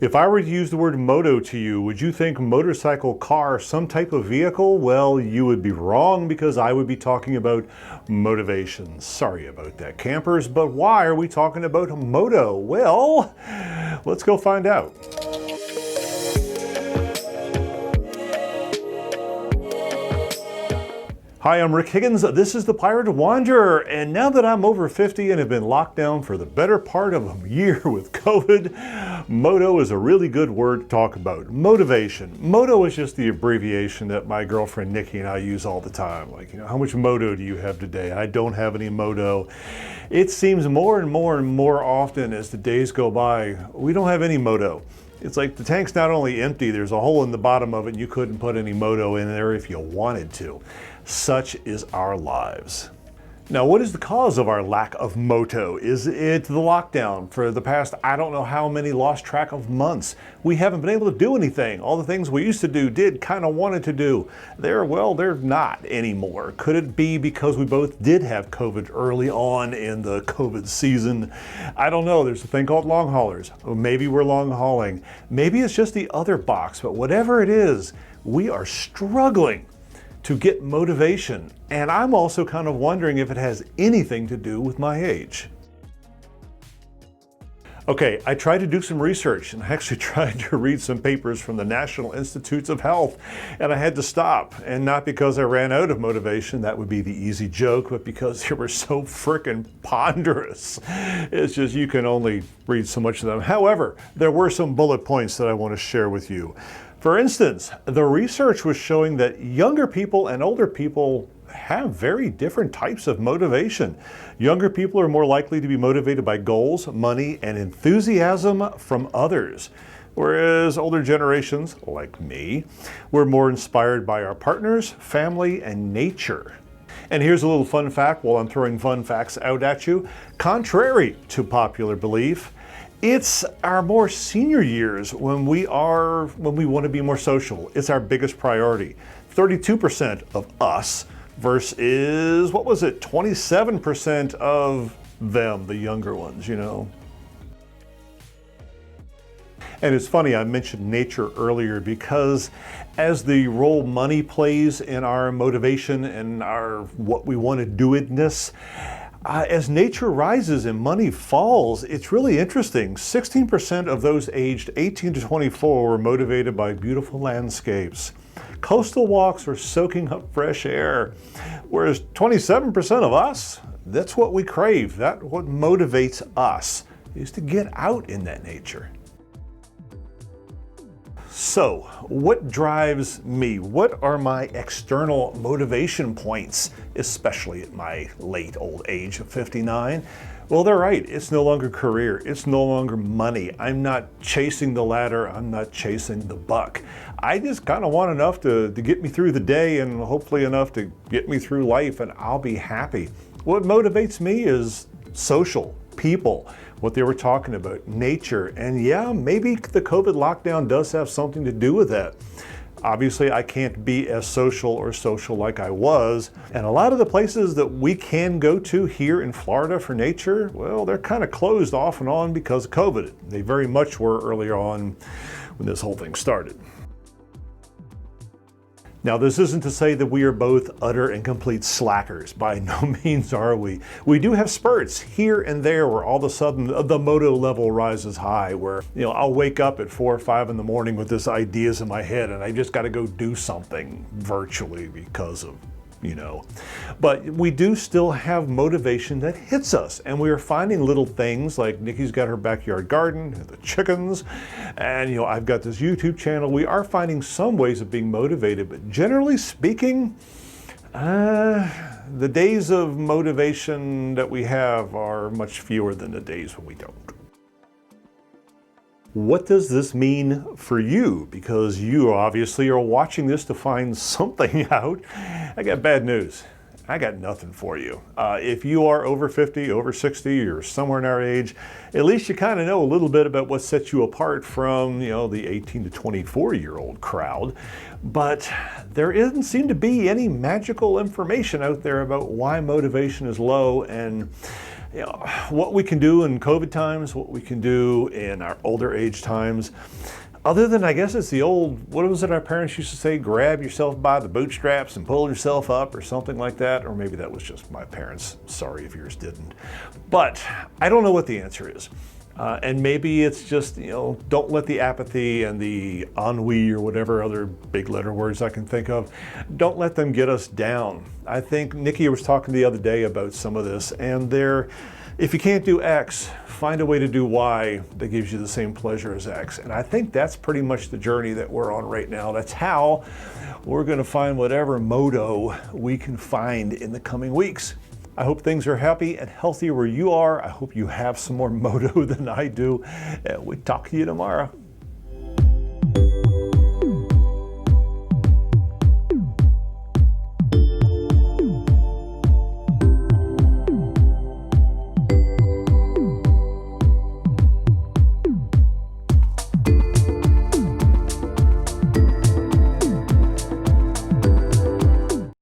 If I were to use the word moto to you, would you think motorcycle, car, some type of vehicle? Well, you would be wrong because I would be talking about motivation. Sorry about that, campers, but why are we talking about moto? Well, let's go find out. Hi, I'm Rick Higgins. This is the Pirate Wanderer, and now that I'm over 50 and have been locked down for the better part of a year with COVID, Moto is a really good word to talk about. Motivation. Moto is just the abbreviation that my girlfriend Nikki and I use all the time. Like, how much Moto do you have today? I don't have any Moto. It seems more and more often as the days go by, we don't have any Moto. It's like the tank's not only empty, there's a hole in the bottom of it and you couldn't put any Moto in there if you wanted to. Such is our lives. Now, what is the cause of our lack of Moto? Is it the lockdown for the past, I don't know how many, lost track of months? We haven't been able to do anything. All the things we used to do, kind of wanted to do. They're not anymore. Could it be because we both did have COVID early on in the COVID season? I don't know. There's a thing called long haulers. Or maybe we're long hauling. Maybe it's just the other box, but whatever it is, we are struggling to get motivation. And I'm also kind of wondering if it has anything to do with my age. Okay, I tried to do some research and I actually tried to read some papers from the National Institutes of Health, and I had to stop. And not because I ran out of motivation, that would be the easy joke, but because they were so frickin' ponderous. It's just, you can only read so much of them. However, there were some bullet points that I want to share with you. For instance, the research was showing that younger people and older people have very different types of motivation. Younger people are more likely to be motivated by goals, money, and enthusiasm from others. Whereas older generations, like me, were more inspired by our partners, family, and nature. And here's a little fun fact while I'm throwing fun facts out at you. Contrary to popular belief, it's our more senior years when we want to be more social. It's our biggest priority. 32% of us versus, 27% of them, the younger ones, And it's funny, I mentioned nature earlier because as the role money plays in our motivation and our what we want to do-itness, as nature rises and money falls, it's really interesting. 16% of those aged 18 to 24 were motivated by beautiful landscapes. Coastal walks or soaking up fresh air. Whereas 27% of us, that's what we crave. That's what motivates us, is to get out in that nature. So, what drives me? What are my external motivation points, especially at my late old age of 59? Well, they're right. It's no longer career. It's no longer money. I'm not chasing the ladder. I'm not chasing the buck. I just kind of want enough to get me through the day and hopefully enough to get me through life, and I'll be happy. What motivates me is social, people, what they were talking about, nature, and yeah, maybe the COVID lockdown does have something to do with that. Obviously, I can't be as social like I was, and a lot of the places that we can go to here in Florida for nature, well, they're kind of closed off and on because of COVID. They very much were earlier on when this whole thing started. Now, this isn't to say that we are both utter and complete slackers. By no means are we. We do have spurts here and there where all of a sudden the moto level rises high, where I'll wake up at 4 or 5 in the morning with this ideas in my head and I just got to go do something virtually because of But we do still have motivation that hits us, and we are finding little things like Nikki's got her backyard garden, the chickens, and I've got this YouTube channel. We are finding some ways of being motivated, but generally speaking, the days of motivation that we have are much fewer than the days when we don't. What does this mean for you? Because you obviously are watching this to find something out. I got bad news. I got nothing for you. If you are over 50, over 60, or somewhere in our age, at least you kind of know a little bit about what sets you apart from, the 18 to 24-year-old crowd. But there doesn't seem to be any magical information out there about why motivation is low and you know, what we can do in COVID times, what we can do in our older age times. Other than, I guess it's the old, what was it our parents used to say, grab yourself by the bootstraps and pull yourself up or something like that? Or maybe that was just my parents. Sorry if yours didn't. But I don't know what the answer is. And maybe it's just, you know, don't let the apathy and the ennui or whatever other big letter words I can think of, don't let them get us down. I think Nikki was talking the other day about some of this, and if you can't do X, find a way to do Y that gives you the same pleasure as X. And I think that's pretty much the journey that we're on right now. That's how we're going to find whatever Moto we can find in the coming weeks. I hope things are happy and healthy where you are. I hope you have some more Moto than I do. And we'll talk to you tomorrow.